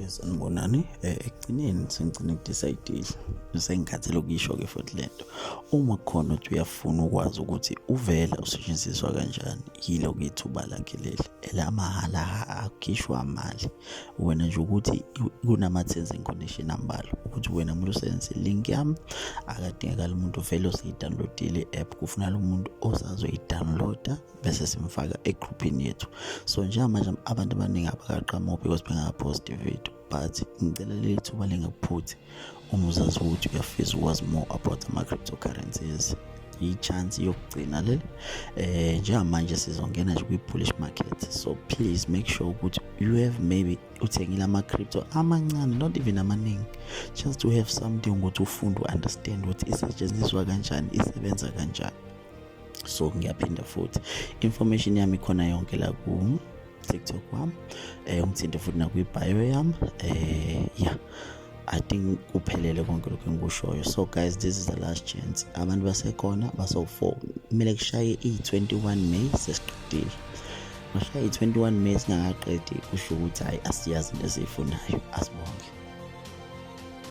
Okay, sanibonani. Ekugcineni sengigcine ngidecide sengikhathele ukuyisho-ke futhi lento. Uma kukhona uthi uyafuna ukwazi ukuthi uvela usetshenziswa kanjani, yilo kwithuba lakhe leli elamahhala, akukhishwa mali. Wena nje ukuthi kunama-terms and condition ambalwa ukuthi wena umuntu usebenzise link yami, akadingakala umuntu vele useyi-download-ile i-app, kufuneka umuntu ozazoyi-download-a bese simfaka egruphini yethu. So njengamanje abantu abaningi abakaqhamuki because bengaphosti video, but ngicela leli thuba lingakuphuthi uma uzazi ukuthi uyafisa ukwazi more about ama-cryptocurrencies. I-chance yokugcina le njengamanje sizongena nje kwi-bullish market, so please make sure ukuthi you have maybe uthengile ama-crypto amancane, not even amaningi, just to have something ukuthi ufunde u-understand ukuthi isetshenziswa kanjani, isebenza kanjani. So ngiyaphinda futhi information yami ikhona yonke la ku TikTok wami, ungithinte futhi na kwi-bio yami. Yeah, I think kuphelele konke lokho engikushoyo. So guys, this is the last chance. Abantu basekhona baso-4 kumele kushaye i-21 May sesiqedile. Mashaye i-21 May singakaqedi kusho ukuthi hayi asiyazi into esiyifunayo. Asibonge.